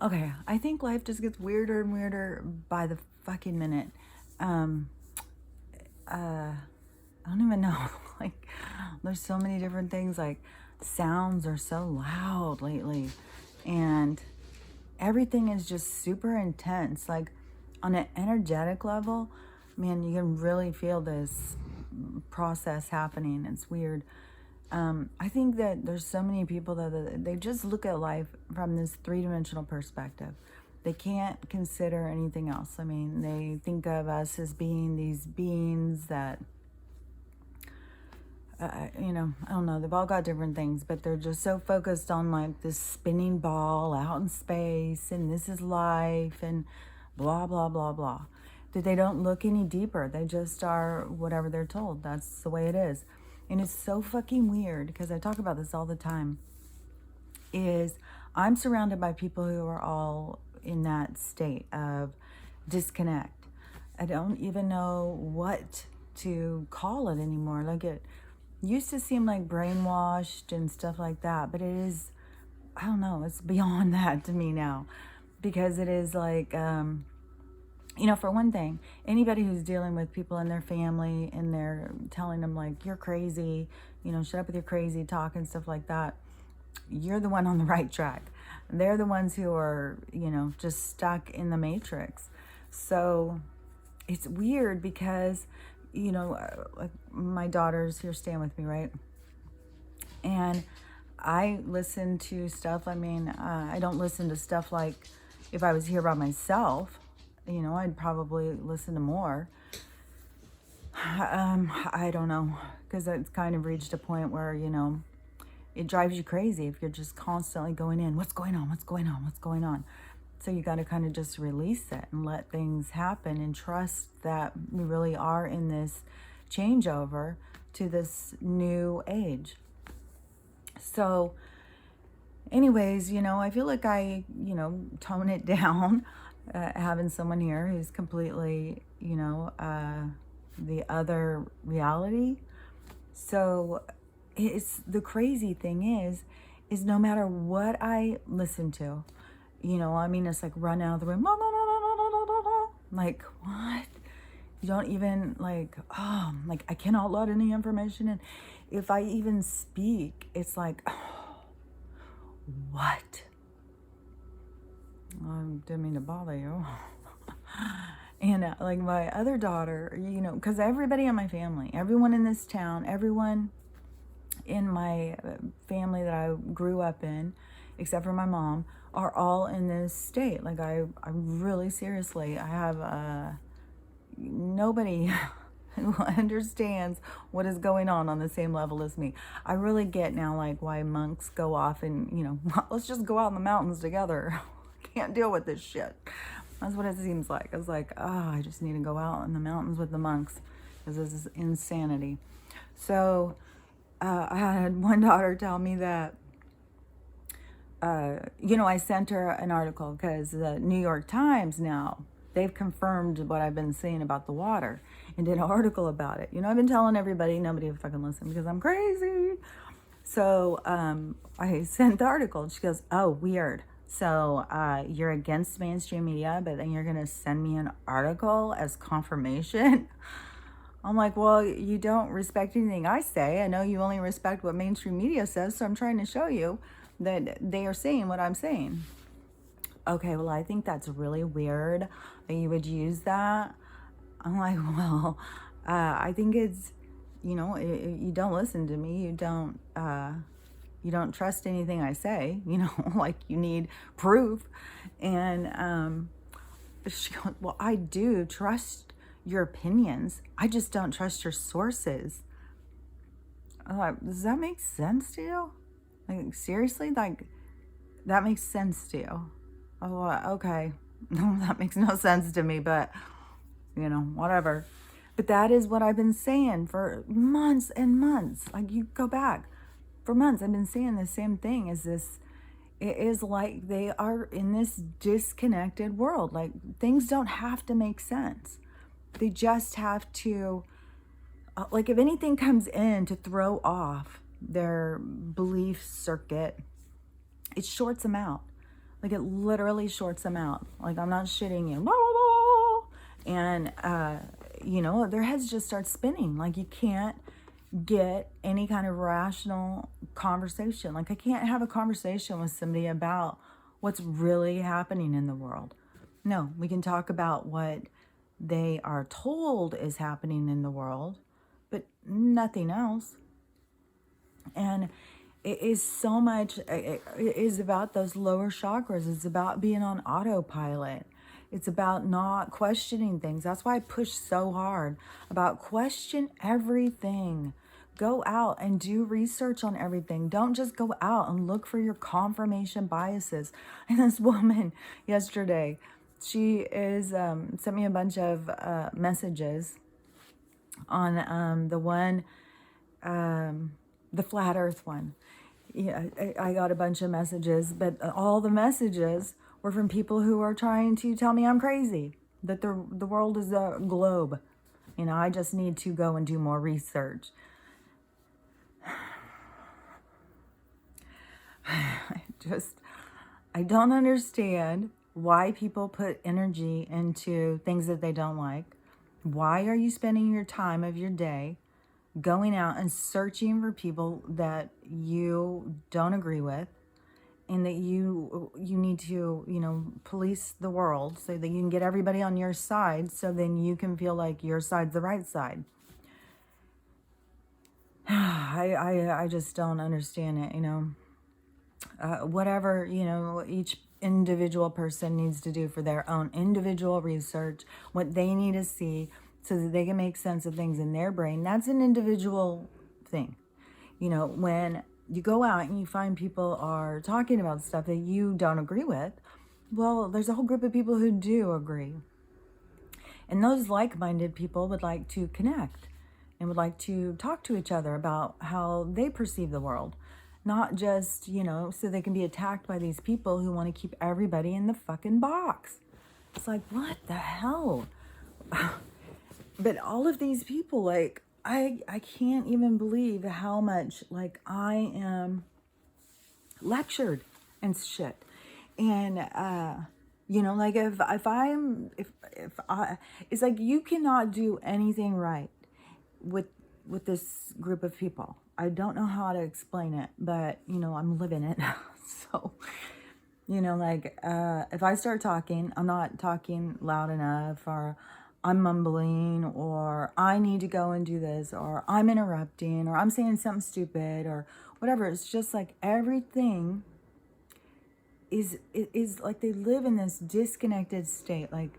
Okay, I think life just gets weirder and weirder by the fucking minute. Um, I don't even know. Like, there's so many different things. Like, sounds are so loud lately, and everything is just super intense. Like, on an energetic level, man, you can really feel this process happening. It's weird. I think that there's so many people that they just look at life from this three-dimensional perspective. They can't consider anything else. I mean, they think of us as being these beings that, I don't know, they've all got different things, but they're just so focused on like this spinning ball out in space and this is life and blah, blah, blah, blah. That they don't look any deeper. They just are whatever they're told. That's the way it is. And it's so fucking weird because I talk about this all the time. Is I'm surrounded by people who are all in that state of disconnect. I don't even know what to call it anymore. Like, it used to seem like brainwashed and stuff like that, but it is, I don't know, it's beyond that to me now, because it is like, for one thing, anybody who's dealing with people in their family and they're telling them like, you're crazy, shut up with your crazy talk and stuff like that, you're the one on the right track. They're the ones who are, just stuck in the matrix. So it's weird because, like my daughter's here staying with me, right? And I listen to stuff. I mean, I don't listen to stuff like if I was here by myself, I'd probably listen to more. I don't know, because it's kind of reached a point where, it drives you crazy if you're just constantly going in, what's going on, what's going on, what's going on. So you got to kind of just release it and let things happen and trust that we really are in this changeover to this new age. So anyways, I feel like I, tone it down, having someone here who's completely, the other reality. So it's the crazy thing is no matter what I listen to, it's like run out of the room. Like, what? You don't even like, like I cannot let any information in. If I even speak, it's like, what? I didn't mean to bother you. And like my other daughter, because everybody in my family, everyone in this town, everyone in my family that I grew up in, except for my mom, are all in this state. Like I really seriously, I have nobody who understands what is going on the same level as me. I really get now like why monks go off and, let's just go out in the mountains together. Can't deal with this shit. That's what it seems like. I was like, I just need to go out in the mountains with the monks because this is insanity. So I had one daughter tell me that, I sent her an article because the New York Times now, they've confirmed what I've been saying about the water and did an article about it. I've been telling everybody, nobody would fucking listen because I'm crazy. So I sent the article and she goes, oh, weird. So you're against mainstream media, but then you're going to send me an article as confirmation? I'm like, well, you don't respect anything I say. I know you only respect what mainstream media says, so I'm trying to show you that they are saying what I'm saying. Okay, well, I think that's really weird that you would use that. I'm like, well, I think it's, you don't listen to me. You don't trust anything I say, like you need proof. And she goes, well, I do trust your opinions. I just don't trust your sources. I'm like, does that make sense to you? Like, seriously? Like, that makes sense to you? I was like, okay. No, that makes no sense to me, but, whatever. But that is what I've been saying for months and months. Like, you go back. For months, I've been saying the same thing as this. It is like they are in this disconnected world. Like, things don't have to make sense. They just have to, like if anything comes in to throw off their belief circuit, it shorts them out. Like it literally shorts them out. Like I'm not shitting you. Blah, blah, blah, blah. And, their heads just start spinning. Like you can't get any kind of rational conversation. Like I can't have a conversation with somebody about what's really happening in the world. No, we can talk about what they are told is happening in the world, but nothing else. And it is so much, it is about those lower chakras. It's about being on autopilot. It's about not questioning things. That's why I push so hard about question everything. Go out and do research on everything. Don't just go out and look for your confirmation biases. And this woman yesterday, she is sent me a bunch of messages on the one, the flat earth one. Yeah, I got a bunch of messages, but all the messages were from people who are trying to tell me I'm crazy, that the world is a globe. I just need to go and do more research. I don't understand why people put energy into things that they don't like. Why are you spending your time of your day going out and searching for people that you don't agree with, and that you need to, police the world so that you can get everybody on your side, so then you can feel like your side's the right side. I just don't understand it, whatever, each individual person needs to do for their own individual research, what they need to see so that they can make sense of things in their brain. That's an individual thing. When you go out and you find people are talking about stuff that you don't agree with, well, there's a whole group of people who do agree. And those like-minded people would like to connect and would like to talk to each other about how they perceive the world. Not just, so they can be attacked by these people who want to keep everybody in the fucking box. It's like, what the hell? But all of these people, like, I can't even believe how much, like, I am lectured and shit. And, like, if I, it's like, you cannot do anything right with this group of people. I don't know how to explain it, but, I'm living it. So, if I start talking, I'm not talking loud enough, or I'm mumbling, or I need to go and do this, or I'm interrupting, or I'm saying something stupid, or whatever. It's just like everything is like they live in this disconnected state. Like,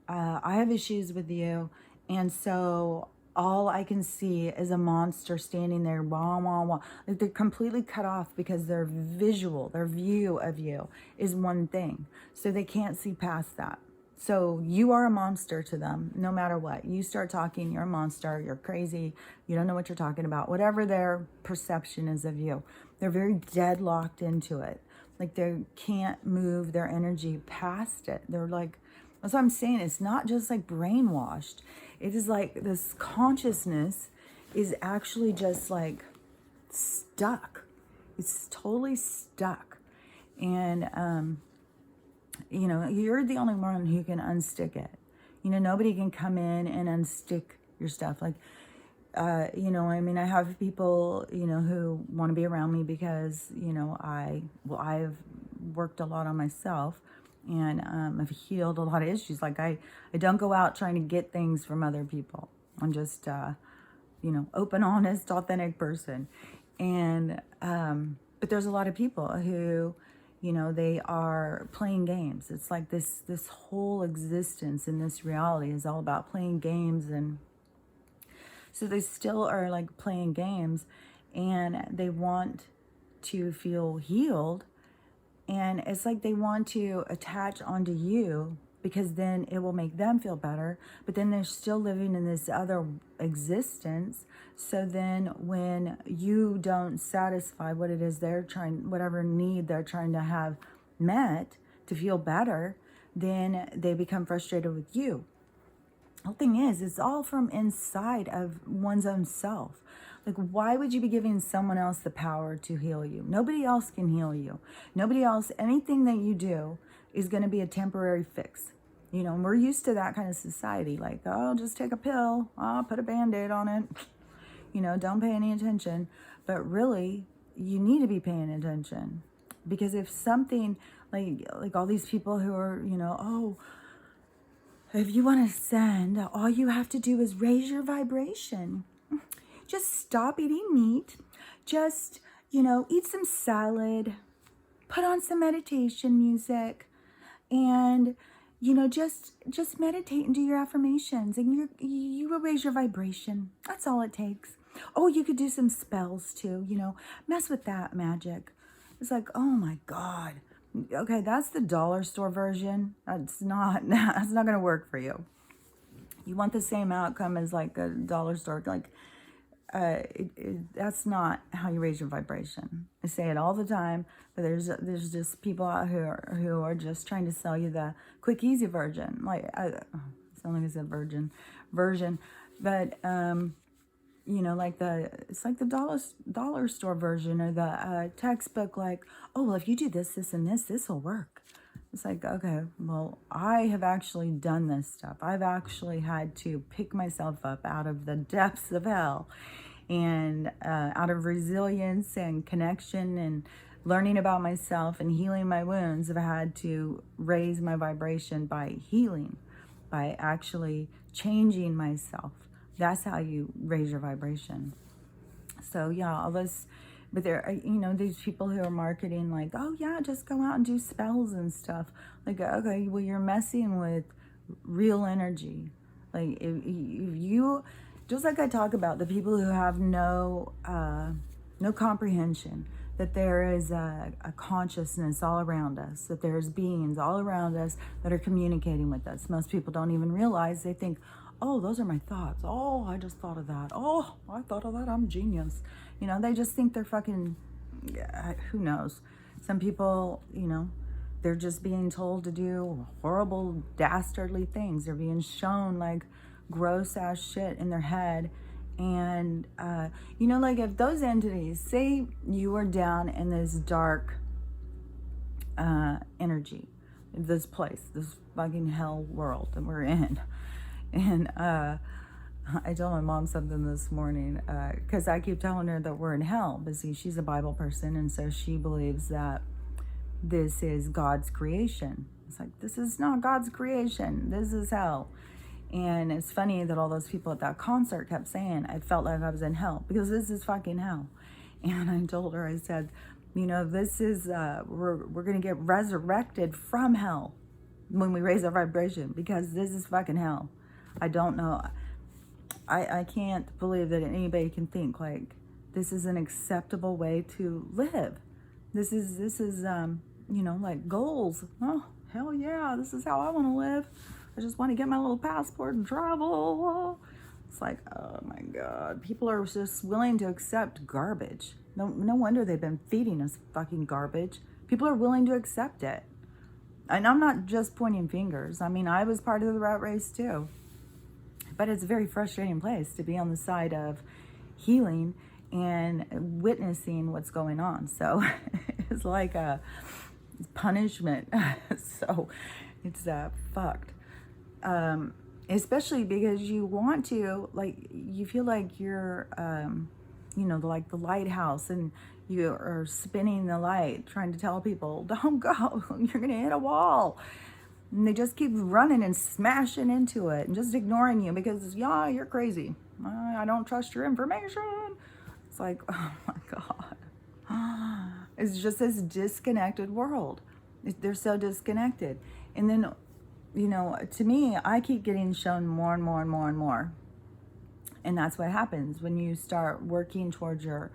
I have issues with you, and so all I can see is a monster standing there, wah, wah, wah. Like they're completely cut off because their view of you is one thing. So they can't see past that. So you are a monster to them, no matter what. You start talking, you're a monster, you're crazy, you don't know what you're talking about. Whatever their perception is of you, they're very deadlocked into it. Like they can't move their energy past it. They're like, that's what I'm saying. It's not just like brainwashed. It is like this consciousness is actually just like stuck. It's totally stuck. And, you're the only one who can unstick it. Nobody can come in and unstick your stuff. Like, I have people, who want to be around me because, I've worked a lot on myself, and I've healed a lot of issues. Like, I don't go out trying to get things from other people. I'm just, open, honest, authentic person. And, but there's a lot of people who, they are playing games. It's like this whole existence in this reality is all about playing games. And so they still are like playing games, and they want to feel healed. And it's like they want to attach onto you because then it will make them feel better. But then they're still living in this other existence. So then when you don't satisfy what it is whatever need they're trying to have met to feel better, then they become frustrated with you. The whole thing is, it's all from inside of one's own self. Like, why would you be giving someone else the power to heal you? Nobody else can heal you. Nobody else, anything that you do is going to be a temporary fix. You know, and we're used to that kind of society. Like, oh, just take a pill. Oh, put a Band-Aid on it. You know, don't pay any attention. But really, you need to be paying attention. Because if something, like all these people who are, you know, oh, if you want to ascend, all you have to do is raise your vibration. Just stop eating meat. Just, you know, eat some salad. Put on some meditation music. And, you know, just meditate and do your affirmations. And you will raise your vibration. That's all it takes. Oh, you could do some spells too, you know. Mess with that magic. It's like, oh my God. Okay, that's the dollar store version. That's not going to work for you. You want the same outcome as like a dollar store. Like, that's not how you raise your vibration. I say it all the time, but there's just people out here who are just trying to sell you the quick, easy version. Like, it's only as a version, but you know, like it's like the dollar store version, or the textbook. Like, oh well, if you do this, and this will work. It's like, okay, well, I have actually done this stuff. I've actually had to pick myself up out of the depths of hell, and out of resilience and connection and learning about myself and healing my wounds. I've had to raise my vibration by healing, by actually changing myself. That's how you raise your vibration. So yeah, all this, but there, you know, these people who are marketing like, oh yeah, just go out and do spells and stuff. Like, okay, well, you're messing with real energy. Like, if you, just like I talk about the people who have no comprehension that there is a consciousness all around us, that there's beings all around us that are communicating with us. Most people don't even realize. They think, oh, those are my thoughts. Oh, I just thought of that. Oh, I thought of that. I'm genius. You know, they just think they're fucking, who knows? Some people, you know, they're just being told to do horrible, dastardly things. They're being shown like gross ass shit in their head. And, you know, like if those entities, say you were down in this dark energy, this place, this fucking hell world that we're in. And I told my mom something this morning, because I keep telling her that we're in hell. But see, she's a Bible person, and so she believes that this is God's creation. It's like, this is not God's creation. This is hell. And it's funny that all those people at that concert kept saying, I felt like I was in hell, because this is fucking hell. And I told her, I said, you know, this is, we're going to get resurrected from hell when we raise our vibration, because this is fucking hell. I don't know. I can't believe that anybody can think like this is an acceptable way to live. This is you know, like goals. Oh, hell yeah, this is how I want to live. I just want to get my little passport and travel. It's like, oh my God. People are just willing to accept garbage. No wonder they've been feeding us fucking garbage. People are willing to accept it. And I'm not just pointing fingers. I mean, I was part of the rat race too. But it's a very frustrating place to be on the side of healing and witnessing what's going on. So it's like a punishment. So it's fucked. Especially because you want to, like, you feel like you're, you know, like the lighthouse, and you are spinning the light, trying to tell people, don't go, you're going to hit a wall. And they just keep running and smashing into it and just ignoring you because, yeah, you're crazy. I don't trust your information. It's like, oh my God. It's just this disconnected world. They're so disconnected. And then, you know, to me, I keep getting shown more and more and more and more. And that's what happens when you start working towards your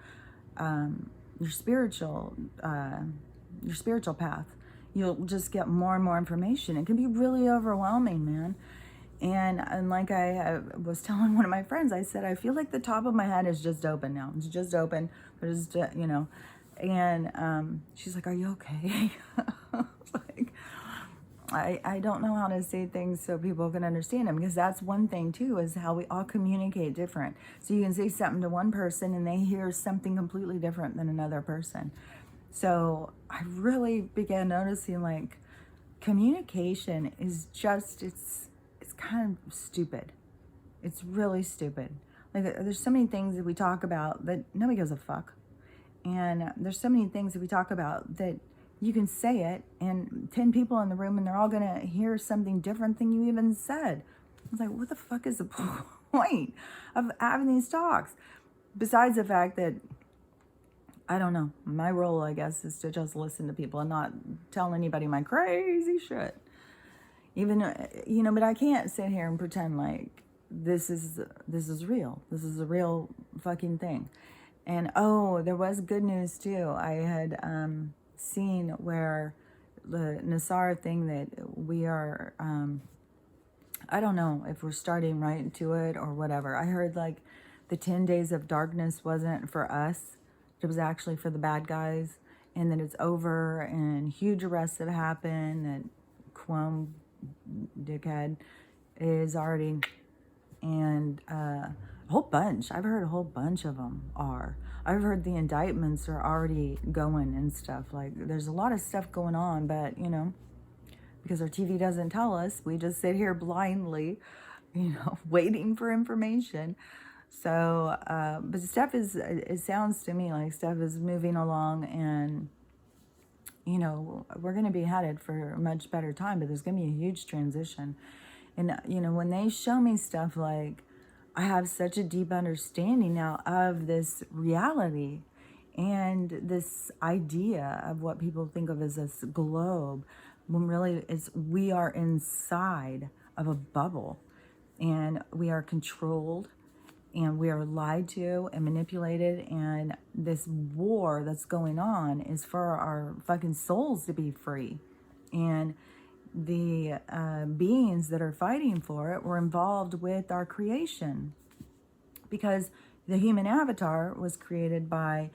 spiritual path. You'll just get more and more information. It can be really overwhelming, man. And like I was telling one of my friends, I said, I feel like the top of my head is just open now. It's just open. There's, you know, and she's like, are you okay? I was like, I don't know how to say things so people can understand them, because that's one thing too, is how we all communicate different. So you can say something to one person and they hear something completely different than another person. So I really began noticing, like, communication is just, it's kind of stupid. It's really stupid. Like, there's so many things that we talk about that nobody gives a fuck. And there's so many things that we talk about that you can say it and 10 people in the room and they're all going to hear something different than you even said. I was like, what the fuck is the point of having these talks? Besides the fact that, I don't know, my role, I guess, is to just listen to people and not tell anybody my crazy shit. Even, but I can't sit here and pretend like this is real. This is a real fucking thing. And oh, there was good news too. I had seen where the Nasara thing that we are, I don't know if we're starting right into it or whatever. I heard like the 10 days of darkness wasn't for us. It was actually for the bad guys, and that it's over and huge arrests have happened, that Quam dickhead is already, and a whole bunch. I've heard a whole bunch of them are. I've heard the indictments are already going and stuff. Like, there's a lot of stuff going on, but, because our TV doesn't tell us, we just sit here blindly, waiting for information. So, but stuff is, it sounds to me like stuff is moving along, and, we're going to be headed for a much better time, but there's going to be a huge transition. And, when they show me stuff, like, I have such a deep understanding now of this reality and this idea of what people think of as this globe, when really we are inside of a bubble, and we are controlled, and we are lied to and manipulated, and this war that's going on is for our fucking souls to be free. And the beings that are fighting for it were involved with our creation, because the human avatar was created by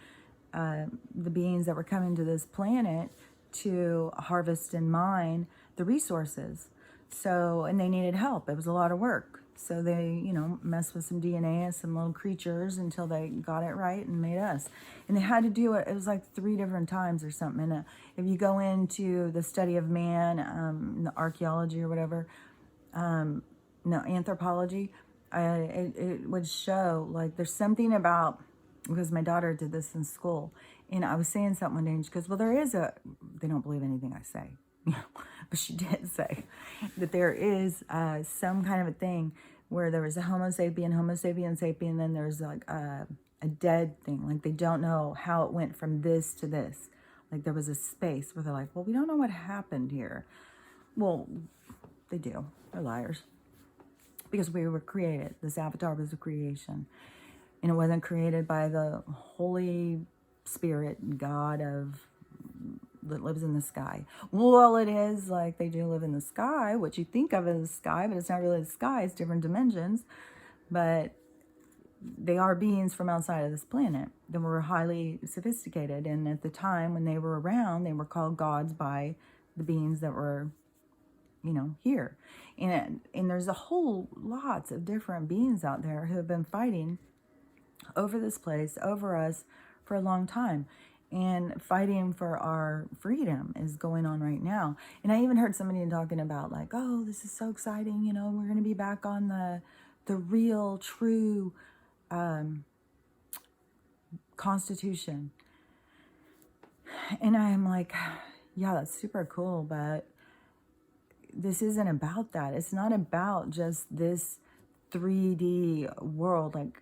the beings that were coming to this planet to harvest and mine the resources. So, and they needed help. It was a lot of work. So they, messed with some DNA and some little creatures until they got it right and made us. And they had to do it. It was like 3 different times or something. And if you go into the study of man, the archaeology or whatever, anthropology, it would show, like, there's something about, because my daughter did this in school, and I was saying something one day, and she goes, well, they don't believe anything I say. But she did say that there is some kind of a thing where there was a Homo sapien, and then there's like a dead thing. Like, they don't know how it went from this to this. Like, there was a space where they're like, well, we don't know what happened here. Well, they do. They're liars. Because we were created. This avatar was a creation. And it wasn't created by the Holy Spirit, God that lives in the sky. Well, it is, like, they do live in the sky, what you think of as the sky, but it's not really the sky, it's different dimensions. But they are beings from outside of this planet that were highly sophisticated, and at the time when they were around, they were called gods by the beings that were, here. And there's a whole lots of different beings out there who have been fighting over this place, over us, for a long time. And fighting for our freedom is going on right now. And I even heard somebody talking about, like, oh, this is so exciting, we're going to be back on the real, true Constitution. And I'm like, yeah, that's super cool, but this isn't about that. It's not about just this 3D world. Like,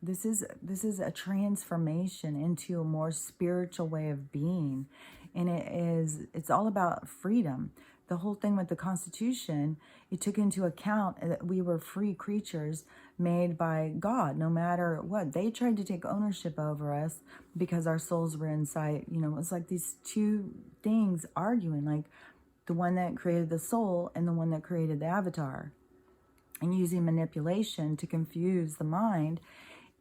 this is a transformation into a more spiritual way of being. And it's all about freedom. The whole thing with the Constitution, it took into account that we were free creatures made by God, no matter what. They tried to take ownership over us because our souls were inside. It was like these two things arguing, like the one that created the soul and the one that created the avatar, and using manipulation to confuse the mind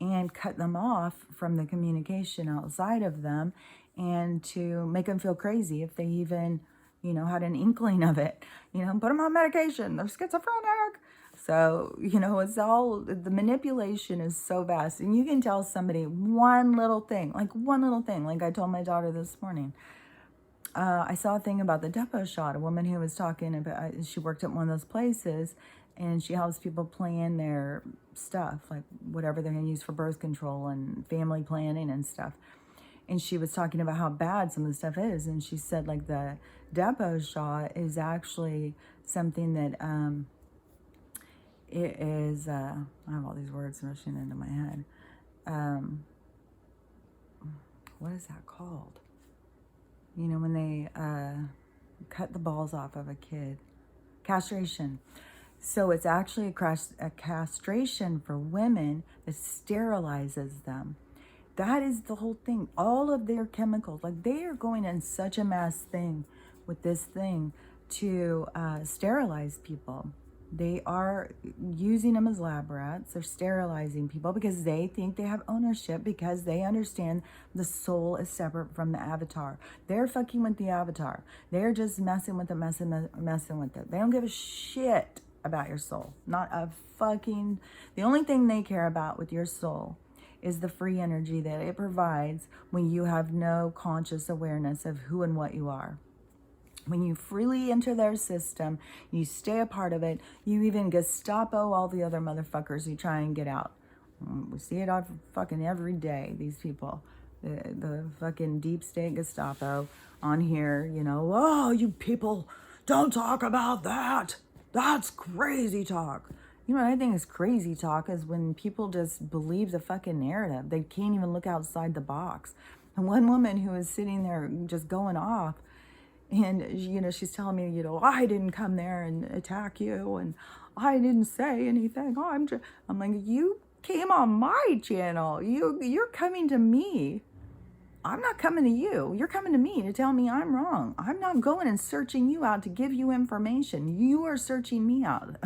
and cut them off from the communication outside of them, and to make them feel crazy if they even, had an inkling of it, put them on medication, they're schizophrenic. So, it's all, the manipulation is so vast. And you can tell somebody one little thing, like I told my daughter this morning. I saw a thing about the depot shot, a woman who was talking about, she worked at one of those places, and she helps people plan their stuff, like whatever they're going to use for birth control and family planning and stuff. And she was talking about how bad some of the stuff is. And she said, like, the depot shot is actually something that, it is, I have all these words rushing into my head. What is that called? When they cut the balls off of a kid. Castration. So it's actually a castration for women that sterilizes them. That is the whole thing. All of their chemicals, like they are going in such a mass thing with this thing to sterilize people. They are using them as lab rats. They're sterilizing people because they think they have ownership, because they understand the soul is separate from the avatar. They're fucking with the avatar. They're just messing with it, messing with it. They don't give a shit about your soul. Not a fucking... The only thing they care about with your soul is the free energy that it provides when you have no conscious awareness of who and what you are. When you freely enter their system, you stay a part of it, you even Gestapo all the other motherfuckers who try and get out. We see it fucking every day, these people. The fucking deep state Gestapo on here, oh, you people, don't talk about that. That's crazy talk. What I think is crazy talk is when people just believe the fucking narrative. They can't even look outside the box. And one woman who was sitting there just going off, and, she's telling me, I didn't come there and attack you, and I didn't say anything. I'm like, you came on my channel. You're coming to me. I'm not coming to you. You're coming to me to tell me I'm wrong. I'm not going and searching you out to give you information. You are searching me out.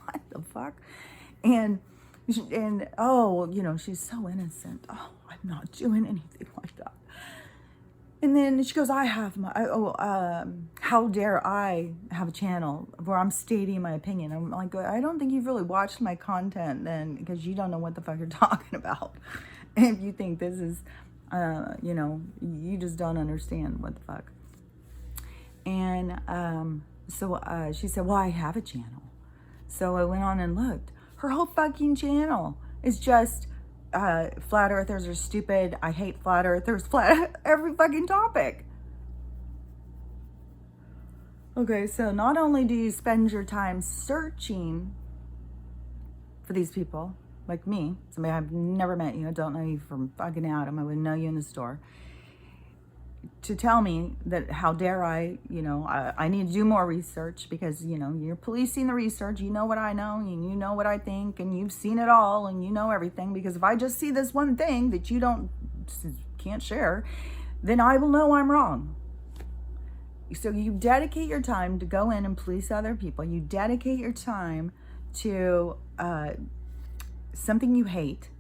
What the fuck? And oh, she's so innocent. Oh, I'm not doing anything like that. And then she goes, how dare I have a channel where I'm stating my opinion? I'm like, I don't think you've really watched my content then, because you don't know what the fuck you're talking about. And if you think this is, you just don't understand what the fuck. And so she said, well, I have a channel. So I went on and looked. Her whole fucking channel is just... flat earthers are stupid. I hate flat earthers. Every fucking topic. Okay, so not only do you spend your time searching for these people, like me, somebody I've never met you, I don't know you from fucking Adam, I wouldn't know you in the store, to tell me that how dare I, I need to do more research because, you're policing the research. You know what I know, and you know what I think, and you've seen it all, and you know everything. Because if I just see this one thing that you can't share, then I will know I'm wrong. So you dedicate your time to go in and police other people. You dedicate your time to something you hate.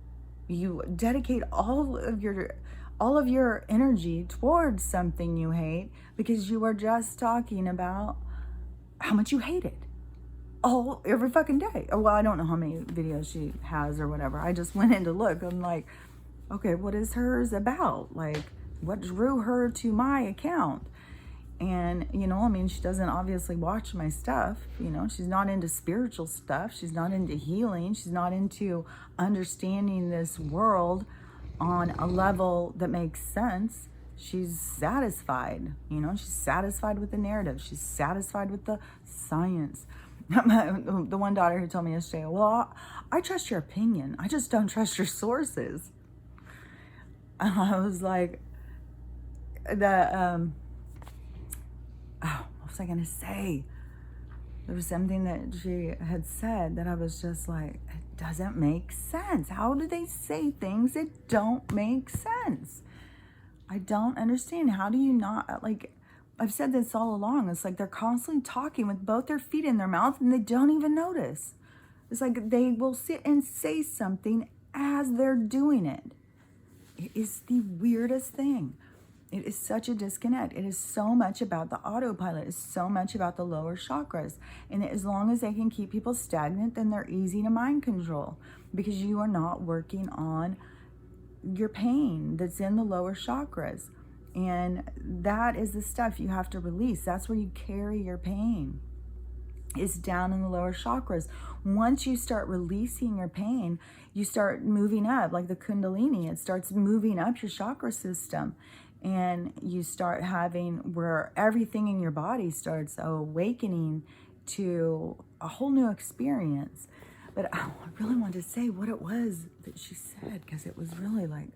You dedicate all of your energy towards something you hate because you are just talking about how much you hate it every fucking day. Well, I don't know how many videos she has or whatever. I just went in to look. I'm like, okay, what is hers about? Like, what drew her to my account? And, she doesn't obviously watch my stuff. She's not into spiritual stuff. She's not into healing. She's not into understanding this world on a level that makes sense. She's satisfied, she's satisfied with the narrative. She's satisfied with the science. The one daughter who told me yesterday, well, I trust your opinion. I just don't trust your sources. And I was like, what was I going to say? There was something that she had said that I was just like, it doesn't make sense. How do they say things that don't make sense? I don't understand. How do you not, like, I've said this all along. It's like they're constantly talking with both their feet in their mouth and they don't even notice. It's like they will sit and say something as they're doing it. It is the weirdest thing. It is such a disconnect. It is so much about the autopilot. It's so much about the lower chakras. And as long as they can keep people stagnant, then they're easy to mind control, because you are not working on your pain that's in the lower chakras. And that is the stuff you have to release. That's where you carry your pain, is down in the lower chakras. Once you start releasing your pain, you start moving up like the Kundalini. It starts moving up your chakra system, and you start having where everything in your body starts awakening to a whole new experience. But I really wanted to say what it was that she said, because it was really like,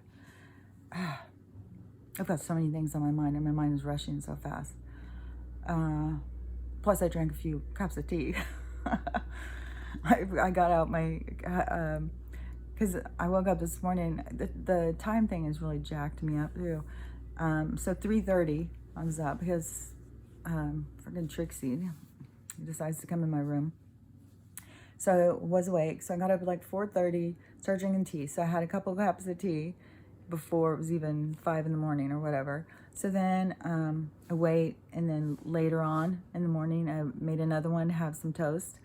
I've got so many things on my mind, and my mind is rushing so fast. Plus, I drank a few cups of tea. I got out my, because I woke up this morning. The time thing has really jacked me up too. So 3:30, I was up because freaking Trixie decides to come in my room. So I was awake. So I got up at like 4:30, started drinking tea. So I had a couple of cups of tea before it was even 5 in the morning or whatever. So then I wait, and then later on in the morning, I made another one to have some toast.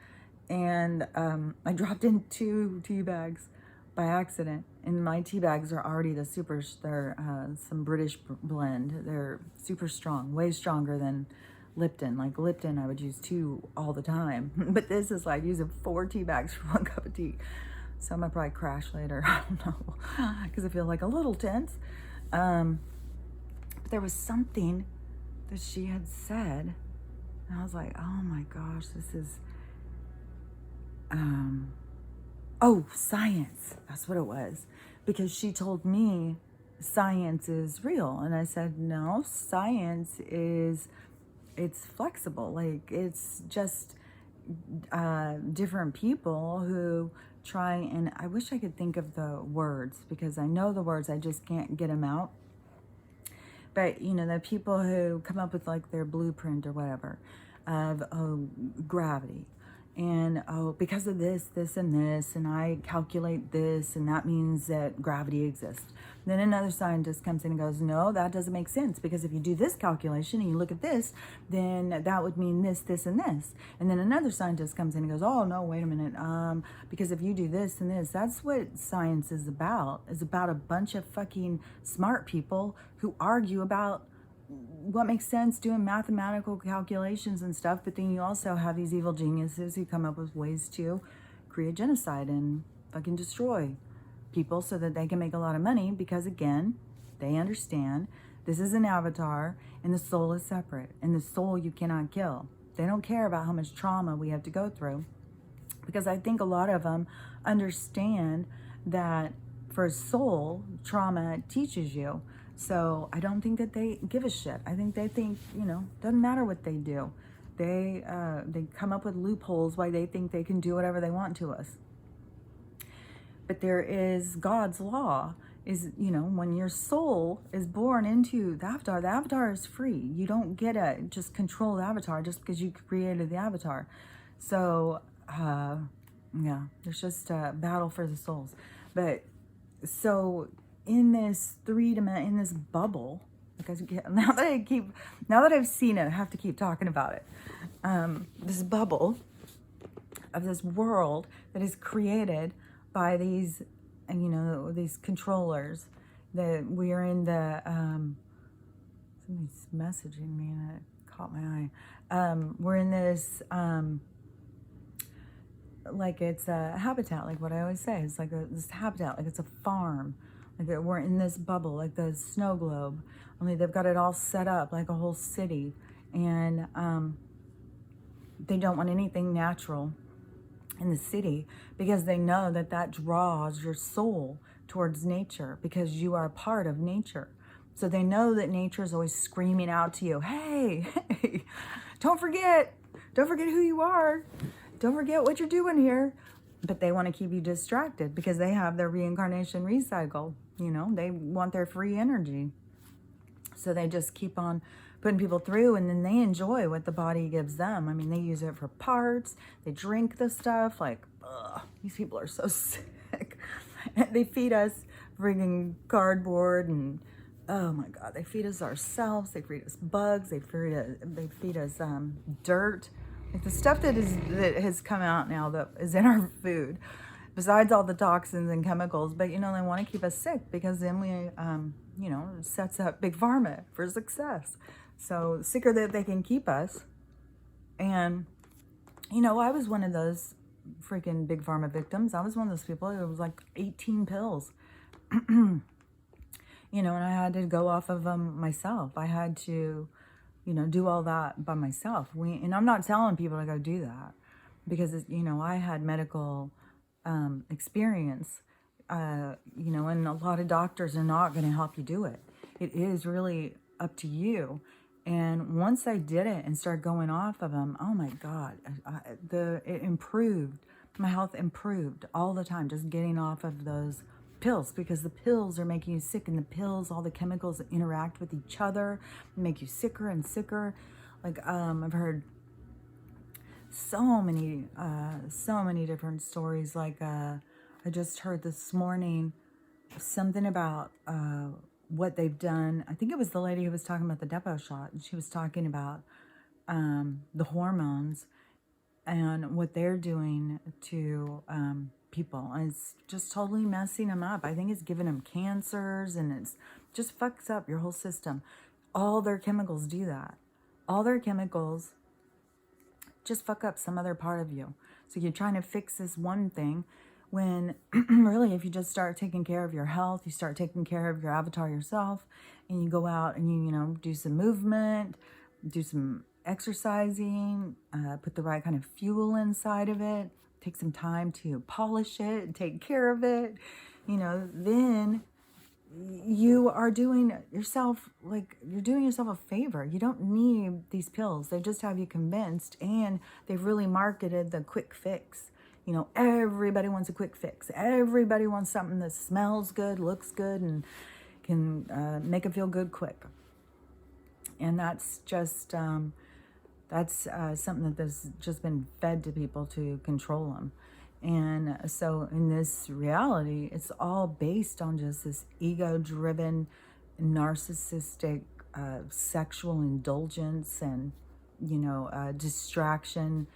And I dropped in 2 tea bags by accident. And my tea bags are already they're some British blend. They're super strong, way stronger than Lipton. Like Lipton, I would use 2 all the time. But this is like using 4 tea bags for 1 cup of tea. So I'm gonna probably crash later. I don't know, because I feel like a little tense. But there was something that she had said, and I was like, oh my gosh, this is, science. That's what it was. Because she told me science is real. And I said, no, science is, it's flexible. Like, it's just different people who try, and I wish I could think of the words, because I know the words, I just can't get them out. But, you know, the people who come up with like their blueprint or whatever of gravity. And, because of this, and I calculate this, and that means that gravity exists. Then another scientist comes in and goes, no, that doesn't make sense, because if you do this calculation and you look at this, then that would mean this, this, and this. And then another scientist comes in and goes, oh, no, wait a minute, because if you do this and this, that's what science is about. It's about a bunch of fucking smart people who argue about what makes sense, doing mathematical calculations and stuff. But then you also have these evil geniuses who come up with ways to create genocide and fucking destroy people so that they can make a lot of money, because again, they understand this is an avatar and the soul is separate, and the soul you cannot kill. They don't care about how much trauma we have to go through, because I think a lot of them understand that for a soul, trauma teaches you. So I don't think that they give a shit. I think they think, you know, doesn't matter what they do. They come up with loopholes why they think they can do whatever they want to us. But there is God's law is, you know, when your soul is born into the avatar is free. You don't get to just control the avatar just because you created the avatar. So, yeah, there's just a battle for the souls. But so in this in this bubble, because now that I've seen it, I have to keep talking about it. This bubble of this world that is created by these, you know, these controllers, that we are in the, somebody's messaging me and it caught my eye. We're in this, like it's a habitat, like what I always say, it's like this habitat, like it's a farm. Like we're in this bubble, like the snow globe, only they've got it all set up like a whole city. And they don't want anything natural in the city, because they know that that draws your soul towards nature, because you are a part of nature. So they know that nature is always screaming out to you, hey, hey, don't forget who you are. Don't forget what you're doing here. But they want to keep you distracted because they have their reincarnation recycle. You know, they want their free energy. So they just keep on putting people through, and then they enjoy what the body gives them. I mean, they use it for parts. They drink the stuff. Like, ugh, these people are so sick. And they feed us friggin' cardboard and Oh my God, they feed us ourselves, they feed us bugs, they feed us dirt. Like the stuff that has come out now that is in our food, besides all the toxins and chemicals, but they want to keep us sick because then it sets up big pharma for success. So sicker that they can keep us. And I was one of those freaking big pharma victims. I was one of those people. It was like 18 pills. And I had to go off of them myself. I had to, do all that by myself. And I'm not telling people to go do that because, I had medical experience, and a lot of doctors are not going to help you do it. It is really up to you. And once I did it and started going off of them, oh my God, it improved. My health improved all the time, just getting off of those pills, because the pills are making you sick, and the pills, all the chemicals interact with each other, make you sicker and sicker. Like I've heard so many different stories. Like I just heard this morning something about what they've done. I think it was the lady who was talking about the depot shot, and she was talking about the hormones and what they're doing to people. And it's just totally messing them up. I think it's giving them cancers, and it's just fucks up your whole system. All their chemicals do that. All their chemicals just fuck up some other part of you. So you're trying to fix this one thing when really, if you just start taking care of your health, you start taking care of your avatar yourself, and you go out and you do some movement, do some exercising, put the right kind of fuel inside of it, take some time to polish it, take care of it, then you are doing yourself a favor. You don't need these pills. They just have you convinced, and they've really marketed the quick fix. Everybody wants a quick fix. Everybody wants something that smells good, looks good, and can make them feel good quick. And that's just something that's just been fed to people to control them. And so in this reality, it's all based on just this ego-driven, narcissistic, sexual indulgence and, distraction.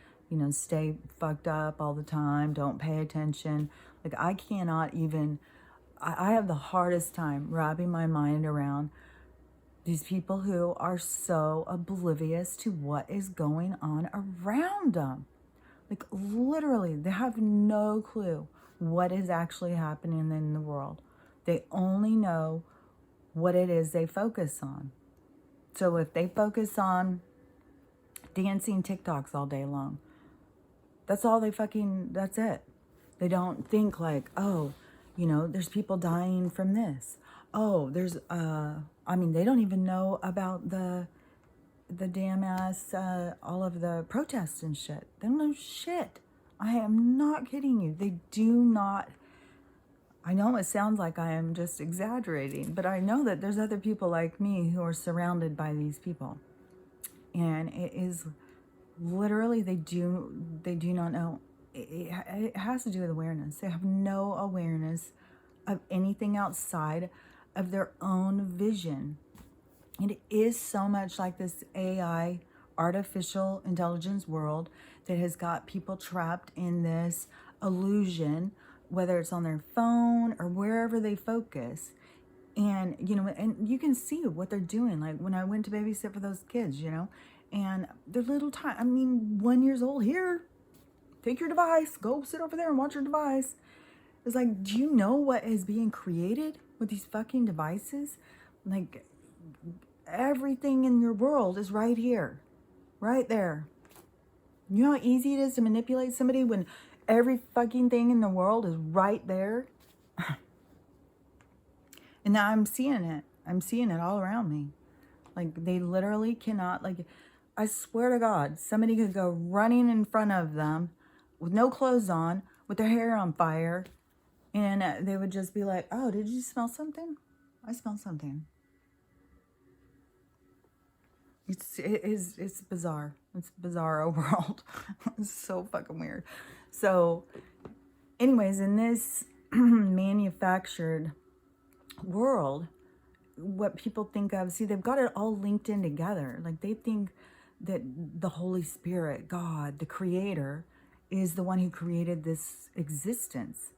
Stay fucked up all the time. Don't pay attention. Like I have the hardest time wrapping my mind around these people who are so oblivious to what is going on around them. Like literally, they have no clue what is actually happening in the world. They only know what it is they focus on. So if they focus on dancing TikToks all day long, that's it. They don't think like, oh, there's people dying from this. Oh, they don't even know about the damn ass, all of the protests and shit. They don't know shit. I am not kidding you. They do not. I know it sounds like I am just exaggerating, but I know that there's other people like me who are surrounded by these people. And it is literally, they do not know. It has to do with awareness. They have no awareness of anything outside of their own vision. It is so much like this AI, artificial intelligence world that has got people trapped in this illusion, whether it's on their phone or wherever they focus. And, and you can see what they're doing. Like when I went to babysit for those kids, and they're little time. 1 year old. Here, take your device, go sit over there and watch your device. It's like, do you know what is being created with these fucking devices? Like, everything in your world is right here, right there. You know how easy it is to manipulate somebody when every fucking thing in the world is right there? And now I'm seeing it. I'm seeing it all around me. Like, they literally cannot, like, I swear to God, somebody could go running in front of them with no clothes on, with their hair on fire, and they would just be like, oh, did you smell something? I smelled something. It's bizarre. It's a bizarro world. It's so fucking weird. So, anyways, in this manufactured world, what people think of, see, they've got it all linked in together. Like they think that the Holy Spirit, God, the creator, is the one who created this existence.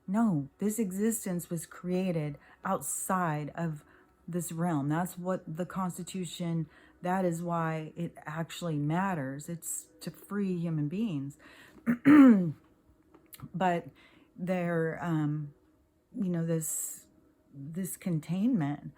No, this existence was created outside of this realm. That's what the Constitution, that is why it actually matters. It's to free human beings. But they're, this containment,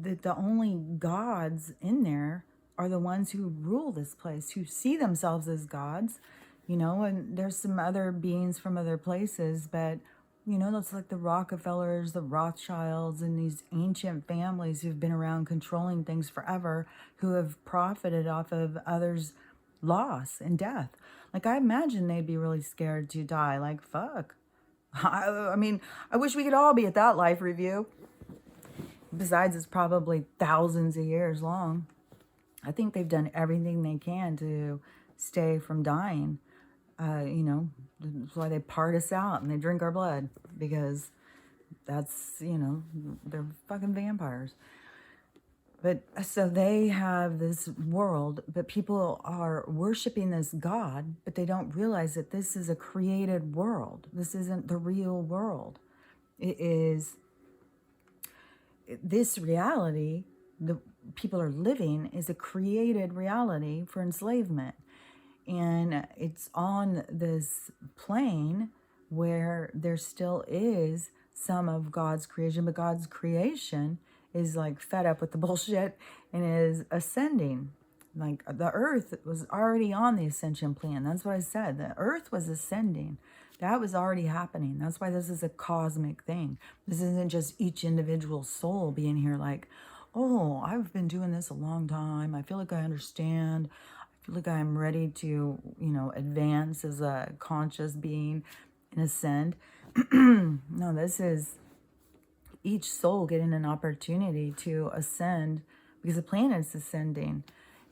that the only gods in there are the ones who rule this place, who see themselves as gods, and there's some other beings from other places, but that's like the Rockefellers, the Rothschilds, and these ancient families who've been around controlling things forever, who have profited off of others' loss and death. Like, I imagine they'd be really scared to die. Like, fuck. I mean, I wish we could all be at that life review. Besides, it's probably thousands of years long. I think they've done everything they can to stay from dying. That's why they part us out and they drink our blood, because that's, they're fucking vampires. But so they have this world, but people are worshiping this God, but they don't realize that this is a created world. This isn't the real world. It is this reality the people are living is a created reality for enslavement. And it's on this plane where there still is some of God's creation, but God's creation is like fed up with the bullshit and is ascending. Like the earth was already on the ascension plan. That's what I said. The earth was ascending. That was already happening. That's why this is a cosmic thing. This isn't just each individual soul being here like, oh, I've been doing this a long time. I feel like I understand. I feel like I'm ready to, advance as a conscious being and ascend. No, this is each soul getting an opportunity to ascend because the planet's ascending.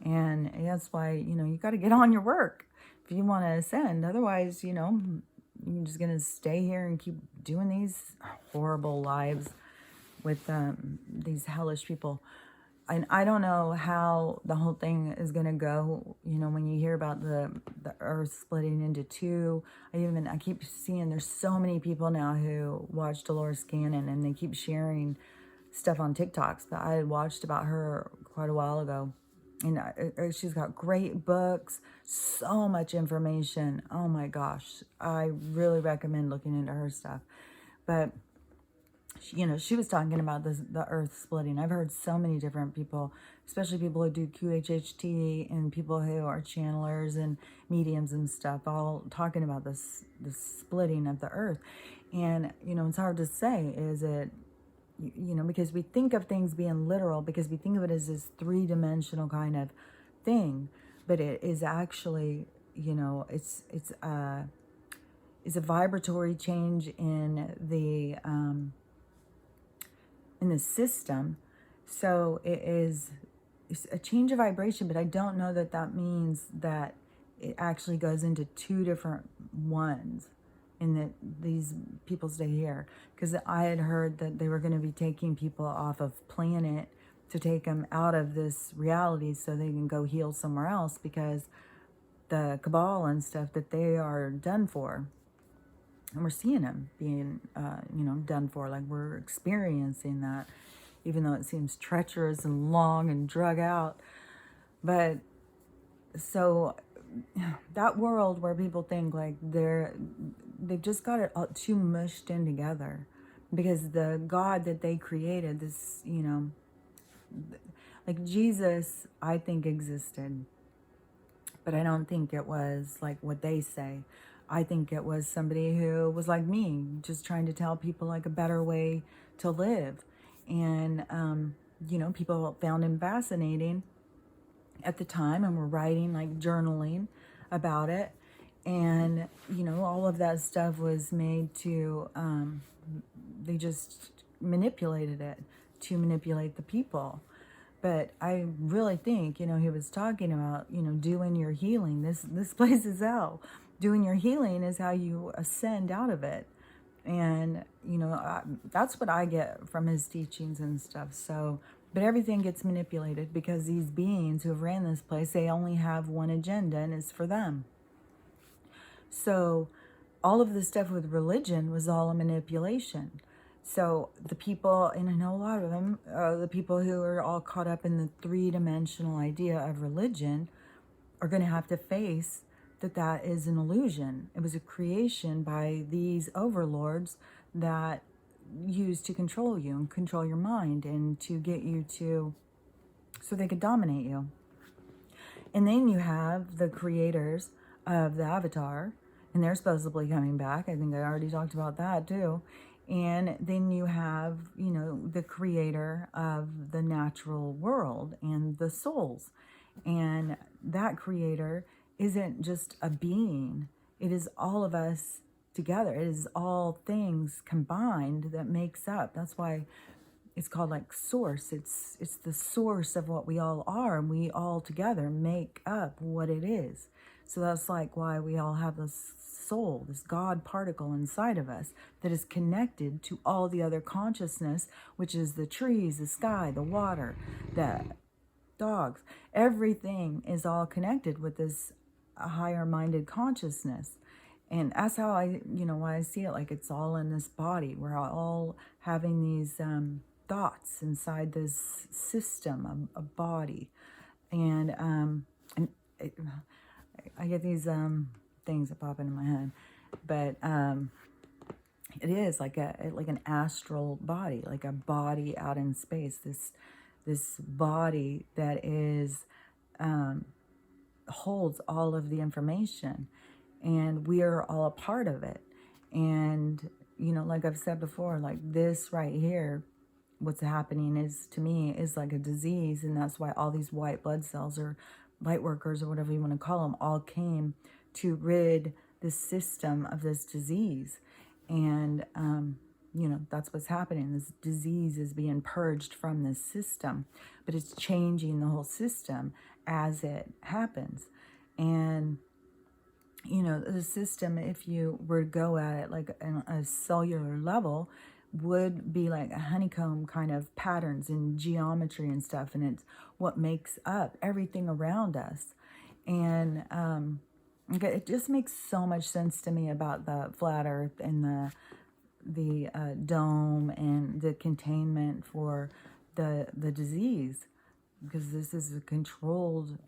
And that's why, you got to get on your work if you want to ascend. Otherwise, you're just going to stay here and keep doing these horrible lives with these hellish people. And I don't know how the whole thing is going to go. When you hear about the earth splitting into two, I keep seeing there's so many people now who watch Dolores Cannon and they keep sharing stuff on TikToks that I had watched about her quite a while ago. And she's got great books, so much information. Oh my gosh. I really recommend looking into her stuff. But she was talking about the earth splitting. I've heard so many different people, especially people who do QHHT and people who are channelers and mediums and stuff, all talking about this splitting of the earth. And, it's hard to say, is it, because we think of things being literal, because we think of it as this three-dimensional kind of thing, but it is actually, it's a vibratory change in the system. So it's a change of vibration, but I don't know that means that it actually goes into two different ones and that these people stay here. Because I had heard that they were going to be taking people off of planet to take them out of this reality so they can go heal somewhere else, because the cabal and stuff, that they are done for. And we're seeing them being, done for. Like, we're experiencing that, even though it seems treacherous and long and drug out. But so that world where people think like they've just got it all too mushed in together, because the God that they created, this, like Jesus, I think existed, but I don't think it was like what they say. I think it was somebody who was like me, just trying to tell people like a better way to live. And, people found him fascinating at the time and were writing, like journaling about it. And, all of that stuff was made to, they just manipulated it to manipulate the people. But I really think, he was talking about, doing your healing. This place is hell. Doing your healing is how you ascend out of it. And, that's what I get from his teachings and stuff. So, but everything gets manipulated because these beings who have ran this place, they only have one agenda, and it's for them. So all of the stuff with religion was all a manipulation. So the people, and I know a lot of them, the people who are all caught up in the three-dimensional idea of religion are going to have to face that is an illusion. It was a creation by these overlords that used to control you and control your mind and to get you to, so they could dominate you. And then you have the creators of the Avatar, and they're supposedly coming back. I think I already talked about that too. And then you have, the creator of the natural world and the souls. And that creator isn't just a being. It is all of us together. It is all things combined that makes up. That's why it's called like source. It's the source of what we all are, and we all together make up what it is. So that's like why we all have this soul, this God particle inside of us that is connected to all the other consciousness, which is the trees, the sky, the water, the dogs. Everything is all connected with this higher minded consciousness. And that's how why I see it, like it's all in this body. We're all having these thoughts inside this system, a body. And I get these things that pop into my head. But it is like an astral body, like a body out in space. This body that is holds all of the information, and we are all a part of it. And like I've said before, like this right here, what's happening is, to me, is like a disease. And that's why all these white blood cells, or light workers, or whatever you want to call them, all came to rid the system of this disease. And that's what's happening. This disease is being purged from this system, but it's changing the whole system as it happens. And the system, if you were to go at it like on a cellular level, would be like a honeycomb kind of patterns in geometry and stuff, and it's what makes up everything around us. And it just makes so much sense to me about the flat earth and the dome and the containment for the disease, because this is a controlled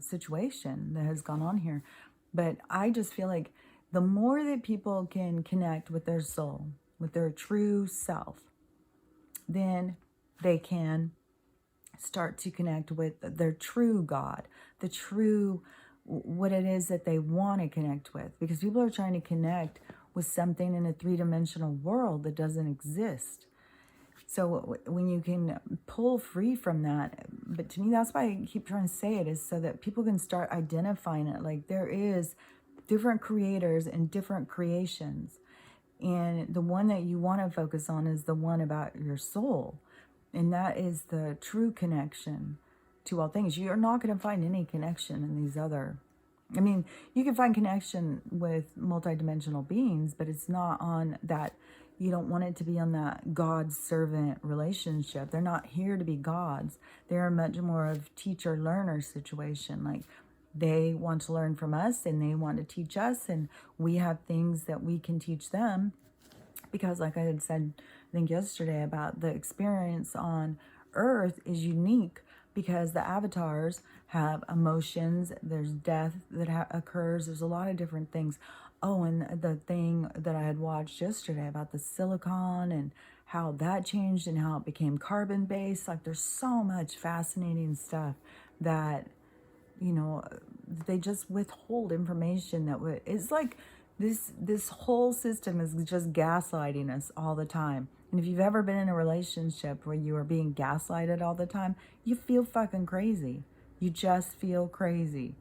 situation that has gone on here. But I just feel like the more that people can connect with their soul, with their true self, then they can start to connect with their true God, the true, what it is that they want to connect with. Because people are trying to connect with something in a three-dimensional world that doesn't exist. So when you can pull free from that, but to me, that's why I keep trying to say it, is so that people can start identifying it. Like there is different creators and different creations. And the one that you want to focus on is the one about your soul. And that is the true connection to all things. You're not going to find any connection in these other, you can find connection with multidimensional beings, but it's not on that. You don't want it to be on that God-servant relationship. They're not here to be gods. They're much more of teacher-learner situation. Like they want to learn from us, and they want to teach us, and we have things that we can teach them. Because like I had said, I think yesterday, about the experience on Earth is unique, because the avatars have emotions, there's death that occurs, there's a lot of different things. Oh, and the thing that I had watched yesterday about the silicon and how that changed and how it became carbon-based. Like there's so much fascinating stuff that, they just withhold information that it's like this whole system is just gaslighting us all the time. And if you've ever been in a relationship where you are being gaslighted all the time, you feel fucking crazy. You just feel crazy.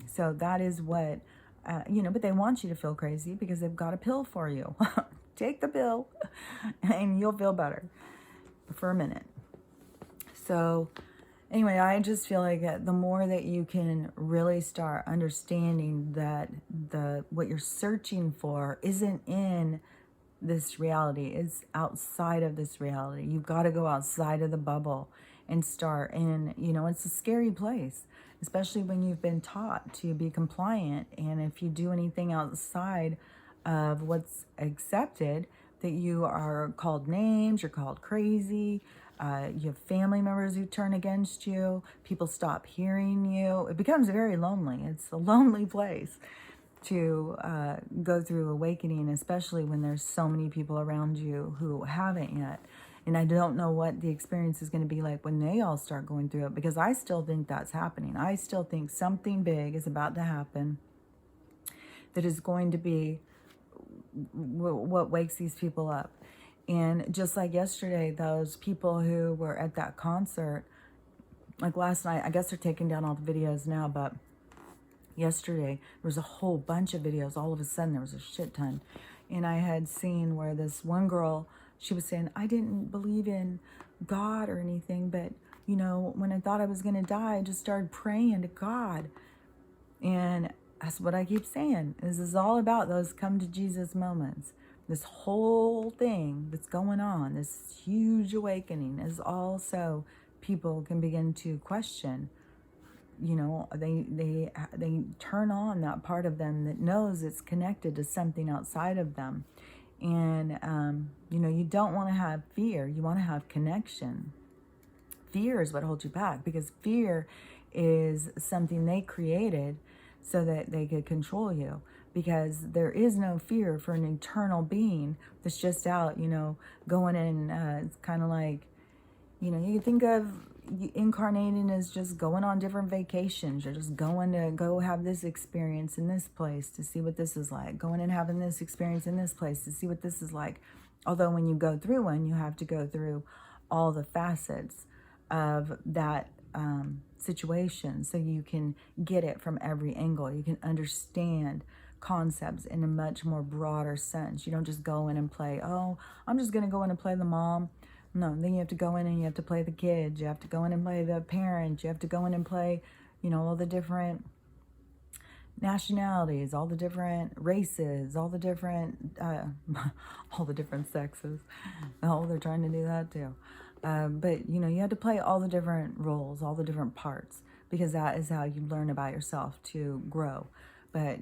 So that is what, but they want you to feel crazy because they've got a pill for you. Take the pill and you'll feel better for a minute. So anyway, I just feel like the more that you can really start understanding that what you're searching for isn't in this reality. It's outside of this reality. You've got to go outside of the bubble and start. And, you know, it's a scary place, especially when you've been taught to be compliant. And if you do anything outside of what's accepted, that you are called names, you're called crazy, you have family members who turn against you, people stop hearing you. It becomes very lonely. It's a lonely place to go through awakening, especially when there's so many people around you who haven't yet. And I don't know what the experience is going to be like when they all start going through it, because I still think that's happening. I still think something big is about to happen that is going to be what wakes these people up. And just like yesterday, those people who were at that concert, like last night, I guess they're taking down all the videos now, but yesterday there was a whole bunch of videos. All of a sudden there was a shit ton. And I had seen where this one girl, she was saying, I didn't believe in God or anything, but you know, when I thought I was going to die, I just started praying to God. And that's what I keep saying. This is all about those come to Jesus moments. This whole thing that's going on, this huge awakening, is also people can begin to question. You know, they turn on that part of them that knows it's connected to something outside of them. And, you know, you don't want to have fear. You want to have connection. Fear is what holds you back, because fear is something they created so that they could control you. Because there is no fear for an eternal being that's just out, you know, going in. It's kind of like, you know, you think of incarnating as just going on different vacations. You're just going to go have this experience in this place to see what this is like. Going and having this experience in this place to see what this is like. Although when you go through one, you have to go through all the facets of that situation, so you can get it from every angle. You can understand concepts in a much more broader sense. You don't just go in and play, oh, I'm just going to go in and play the mom. No, then you have to go in and you have to play the kids. You have to go in and play the parent. You have to go in and play, you know, all the different nationalities, all the different races, all the different all the different sexes. Oh, they're trying to do that too. But, you know, you have to play all the different roles, all the different parts, because that is how you learn about yourself to grow. But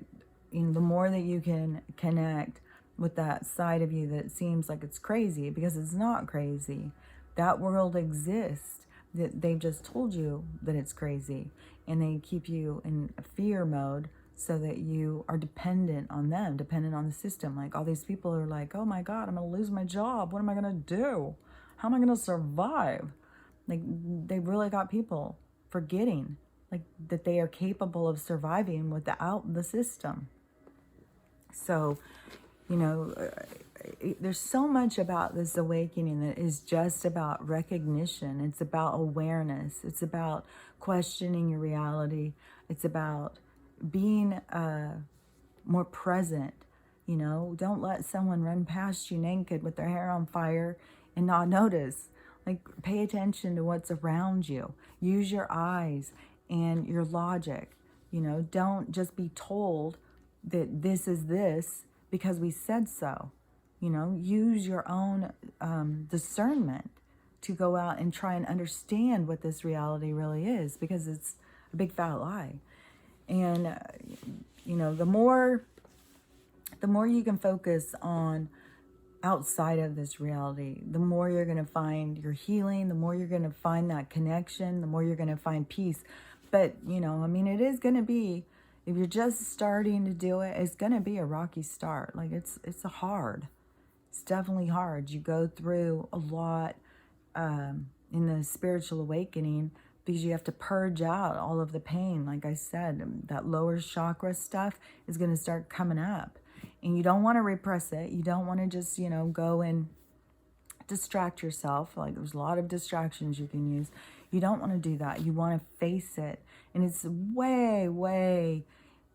you know, the more that you can connect with that side of you that seems like it's crazy, because it's not crazy. That world exists. They've just told you that it's crazy, and they keep you in fear mode so that you are dependent on them, dependent on the system. Like all these people are like, oh my God, I'm going to lose my job. What am I going to do? How am I going to survive? Like they really got people forgetting like that they are capable of surviving without the system. So, you know, there's so much about this awakening that is just about recognition. It's about awareness. It's about questioning your reality. It's about being more present. You know, don't let someone run past you naked with their hair on fire and not notice. Like, pay attention to what's around you. Use your eyes and your logic. You know, don't just be told that this is this because we said so. You know, use your own discernment to go out and try and understand what this reality really is, because it's a big fat lie. And, you know, the more you can focus on outside of this reality, the more you're going to find your healing, the more you're going to find that connection, the more you're going to find peace. But, you know, I mean, it is going to be, if you're just starting to do it, it's going to be a rocky start. Like it's hard. It's definitely hard. You go through a lot in the spiritual awakening, because you have to purge out all of the pain. Like I said, that lower chakra stuff is going to start coming up. And you don't want to repress it. You don't want to just, you know, go and distract yourself. Like there's a lot of distractions you can use. You don't want to do that. You want to face it. And it's way, way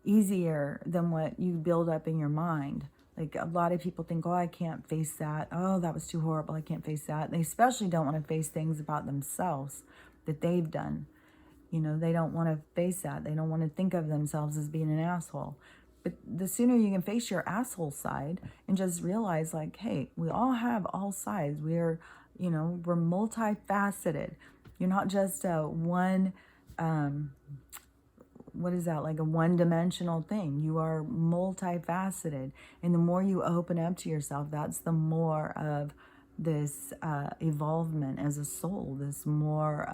easier than what you build up in your mind. Like a lot of people think, oh, I can't face that. Oh, that was too horrible. I can't face that. They especially don't want to face things about themselves that they've done. You know, they don't want to face that. They don't want to think of themselves as being an asshole. But the sooner you can face your asshole side and just realize, like, hey, we all have all sides. We're, we're multifaceted. You're not just one, what is that, like a one-dimensional thing. You are multifaceted. And the more you open up to yourself, that's the more of this evolvement as a soul, this more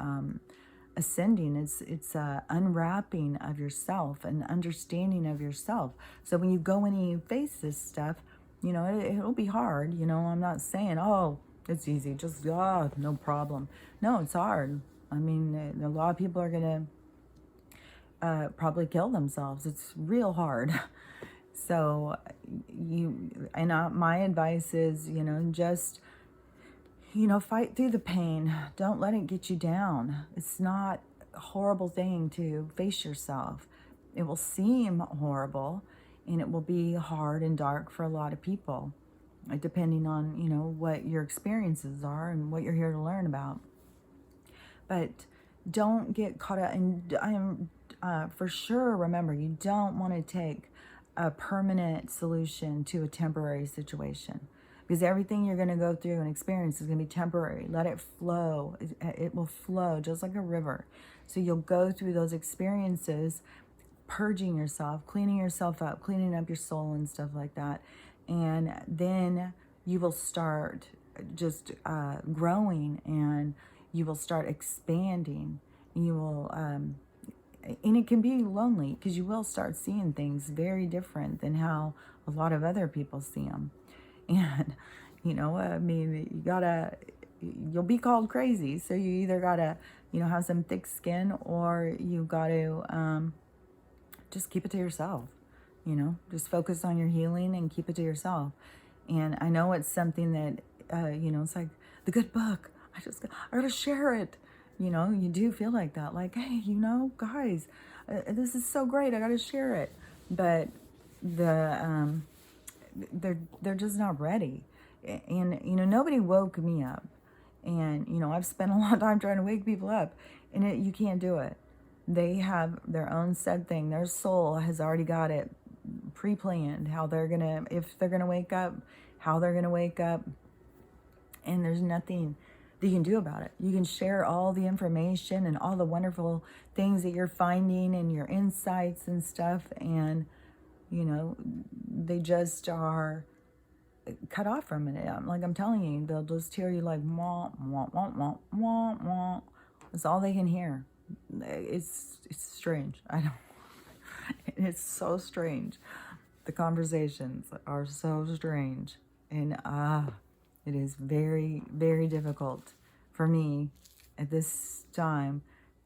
ascending. It's unwrapping of yourself and understanding of yourself. So when you go in and you face this stuff, it'll be hard. I'm not saying, oh, it's easy, just no problem. No, it's hard. I mean, a lot of people are gonna probably kill themselves. It's real hard. So my advice is, just fight through the pain. Don't let it get you down. It's not a horrible thing to face yourself. It will seem horrible, and it will be hard and dark for a lot of people, depending on, what your experiences are and what you're here to learn about. But don't get caught up. And I am for sure, remember, you don't want to take a permanent solution to a temporary situation, because everything you're going to go through and experience is going to be temporary. Let it flow. It will flow just like a river. So you'll go through those experiences, purging yourself, cleaning yourself up, cleaning up your soul and stuff like that. And then you will start just growing, and you will start expanding. You will, and it can be lonely, because you will start seeing things very different than how a lot of other people see them. And, I mean, you'll be called crazy. So you either gotta, have some thick skin, or you gotta just keep it to yourself. Just focus on your healing and keep it to yourself. And I know it's something that, it's like the good book. I gotta share it. You do feel like that. Like, hey, guys, this is so great. I gotta share it. But they're just not ready. And, nobody woke me up. And, I've spent a lot of time trying to wake people up. And you can't do it. They have their own set thing. Their soul has already got it pre-planned, how they're going to, if they're going to wake up, how they're going to wake up. And there's nothing that you can do about it. You can share all the information and all the wonderful things that you're finding and your insights and stuff. And, they just are cut off from it. Like I'm telling you, they'll just hear you like, wah, wah, wah, wah, wah, wah. That's all they can hear. It's strange. I don't. It's so strange. The conversations are so strange, and it is very, very difficult for me at this time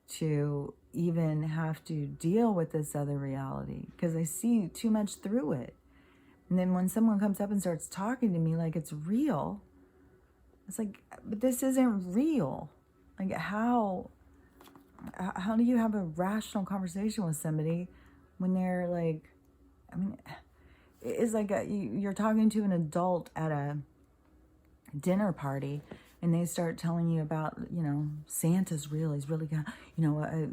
to even have to deal with this other reality, because I see too much through it. And then when someone comes up and starts talking to me like it's real, it's like, but this isn't real. Like, how do you have a rational conversation with somebody when they're like, I mean, it's like you're talking to an adult at a dinner party, and they start telling you about, Santa's real. He's really got,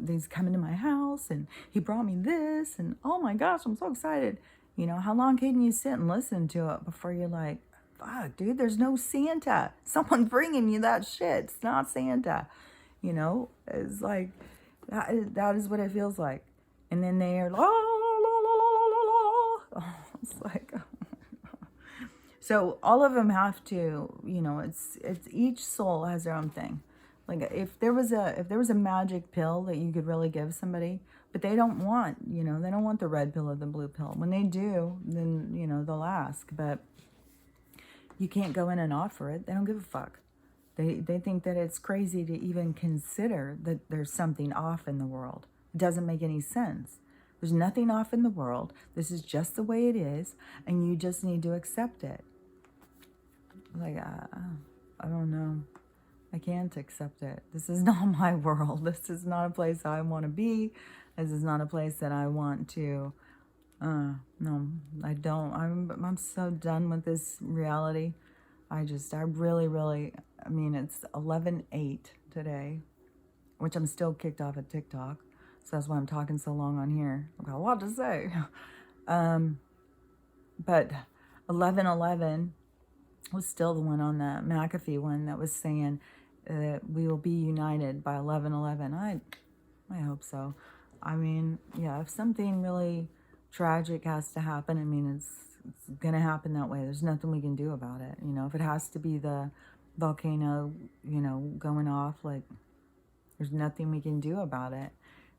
he's coming to my house, and he brought me this, and oh my gosh, I'm so excited. How long can you sit and listen to it before you're like, fuck, dude, there's no Santa. Someone's bringing you that shit. It's not Santa. It's like, that is what it feels like. And then they're, la, la, la, la, la, la, la. It's like, so all of them have to, it's each soul has their own thing. Like if there was a magic pill that you could really give somebody, but they don't want, they don't want the red pill or the blue pill. When they do, then, they'll ask, but you can't go in and offer it. They don't give a fuck. They think that it's crazy to even consider that there's something off in the world. It doesn't make any sense. There's nothing off in the world. This is just the way it is, and you just need to accept it. Like, I don't know. I can't accept it. This is not my world. This is not a place I want to be. This is not a place that I want to. No, I don't. I'm so done with this reality. I really, really, I mean, it's 11:08 today, which I'm still kicked off at TikTok. So that's why I'm talking so long on here. I've got a lot to say. But 1111 was still the one on the McAfee one that was saying that we will be united by 1111. I hope so. I mean, yeah, if something really tragic has to happen, I mean, it's going to happen that way. There's nothing we can do about it. You know, if it has to be the volcano, you know, going off, like, there's nothing we can do about it.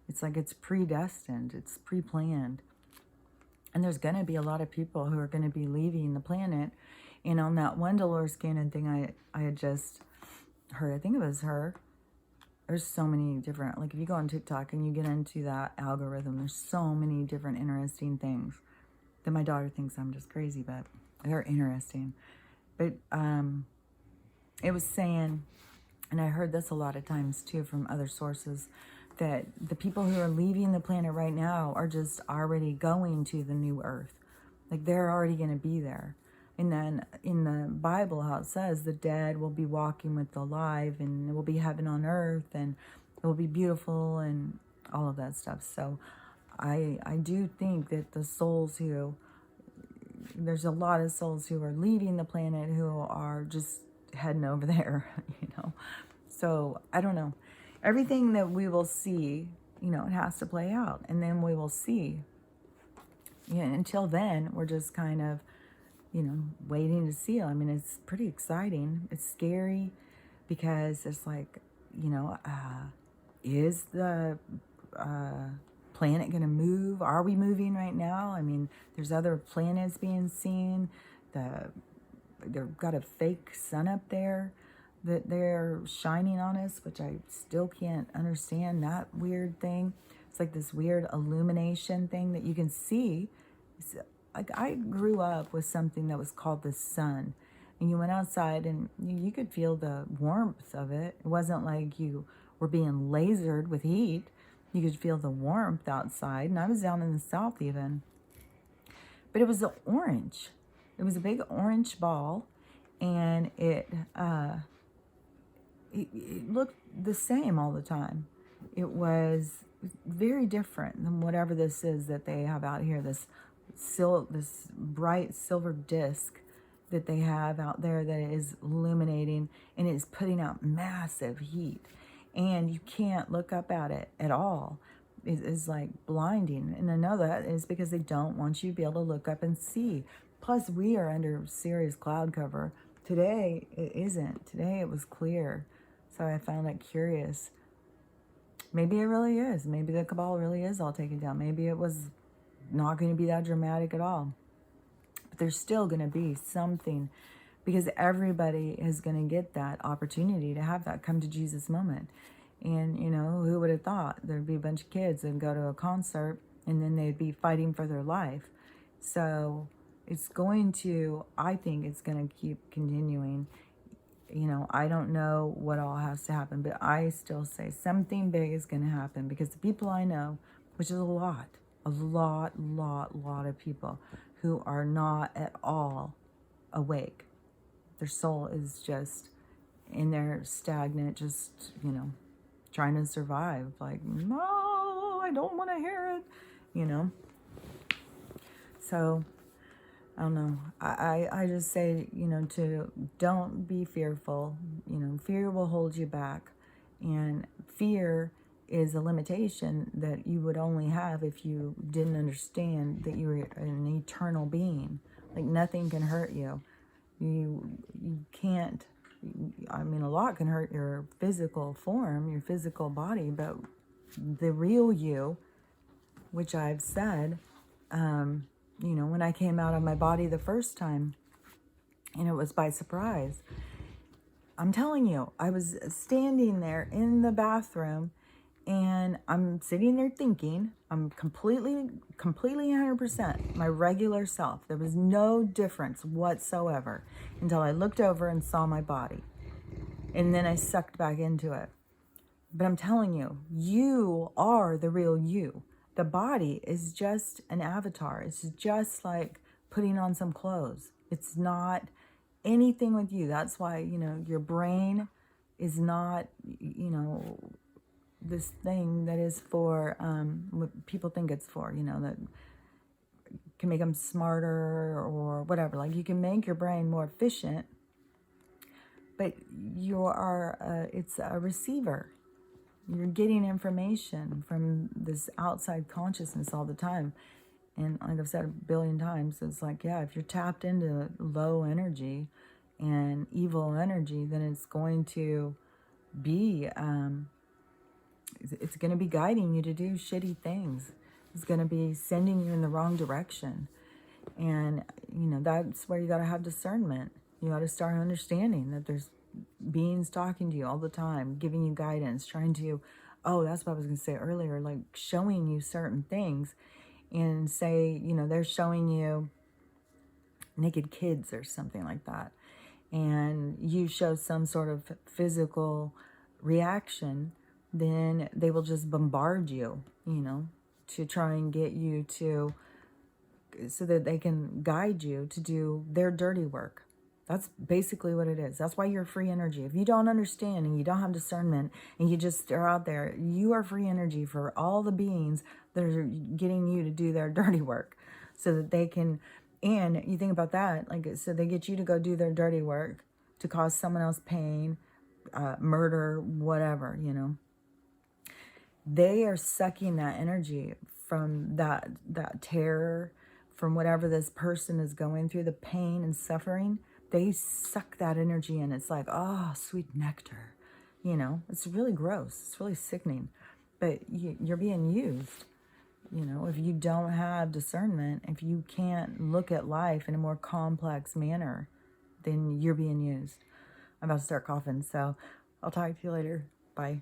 It's like it's predestined. It's pre-planned. And there's going to be a lot of people who are going to be leaving the planet. And on that one Dolores Cannon thing I had just heard, I think it was her, there's so many different, like if you go on TikTok and you get into that algorithm, there's so many different interesting things that my daughter thinks I'm just crazy, but they're interesting. But it was saying, and I heard this a lot of times too from other sources, that the people who are leaving the planet right now are just already going to the new earth. Like they're already going to be there. And then in the Bible, how it says the dead will be walking with the alive, and it will be heaven on earth, and it will be beautiful, and all of that stuff. So I do think that the souls who, there's a lot of souls who are leaving the planet who are just heading over there, you know. So I don't know. Everything that we will see, you know, it has to play out, and then we will see. Yeah, until then, we're just kind of, you know, waiting to see. I mean, it's pretty exciting. It's scary because it's like, you know, is the planet going to move? Are we moving right now? I mean, there's other planets being seen. They've got a fake sun up there that they're shining on us, which I still can't understand that weird thing. It's like this weird illumination thing that you can see. It's like I grew up with something that was called the sun, and you went outside and you could feel the warmth of it. It wasn't like you were being lasered with heat. You could feel the warmth outside, and I was down in the south even. But it was orange. It was a big orange ball, and it looked the same all the time. It was very different than whatever this is that they have out here, this bright silver disc that they have out there that is illuminating and is putting out massive heat. And you can't look up at it at all. It's like blinding. And I know that is because they don't want you to be able to look up and see. Plus, we are under serious cloud cover. Today, it isn't. Today, it was clear. So I found it curious. Maybe it really is. Maybe the cabal really is all taken down. Maybe it was not going to be that dramatic at all. But there's still going to be something, because everybody is going to get that opportunity to have that come to Jesus moment. And, you know, who would have thought there'd be a bunch of kids that go to a concert and then they'd be fighting for their life. So it's going to, I think it's going to keep continuing. You know, I don't know what all has to happen, but I still say something big is going to happen, because the people I know, which is a lot of people who are not at all awake. Their soul is just in there stagnant, just, you know, trying to survive. Like, no, I don't want to hear it, you know. So I don't know. I just say, you know, to don't be fearful. You know, fear will hold you back. And fear is a limitation that you would only have if you didn't understand that you were an eternal being. Like nothing can hurt you. You can't, I mean, a lot can hurt your physical form, your physical body, but the real you, which I've said, you know, when I came out of my body the first time, and it was by surprise. I'm telling you, I was standing there in the bathroom, and I'm sitting there thinking, I'm completely 100% my regular self. There was no difference whatsoever until I looked over and saw my body. And then I sucked back into it. But I'm telling you, you are the real you. The body is just an avatar. It's just like putting on some clothes. It's not anything with you. That's why, you know, your brain is not, you know, this thing that is for what people think it's for, you know, that can make them smarter or whatever. Like, you can make your brain more efficient, but you are, it's a receiver. You're getting information from this outside consciousness all the time. And like I've said a billion times, it's like, yeah, if you're tapped into low energy and evil energy, then it's going to be, it's going to be guiding you to do shitty things. It's going to be sending you in the wrong direction. And, that's where you got to have discernment. You got to start understanding that there's beings talking to you all the time, giving you guidance, trying to, that's what I was going to say earlier, like showing you certain things. And say, they're showing you naked kids or something like that. And you show some sort of physical reaction, then they will just bombard you, to try and get you to, so that they can guide you to do their dirty work. That's basically what it is. That's why you're free energy. If you don't understand and you don't have discernment and you just are out there, you are free energy for all the beings that are getting you to do their dirty work so that they can, and you think about that, like, so they get you to go do their dirty work to cause someone else pain, murder, whatever, They are sucking that energy from that terror, from whatever this person is going through, the pain and suffering. They suck that energy in. It's like, oh, sweet nectar. It's really gross. It's really sickening. But you're being used. If you don't have discernment, if you can't look at life in a more complex manner, then you're being used. I'm about to start coughing, so I'll talk to you later. Bye.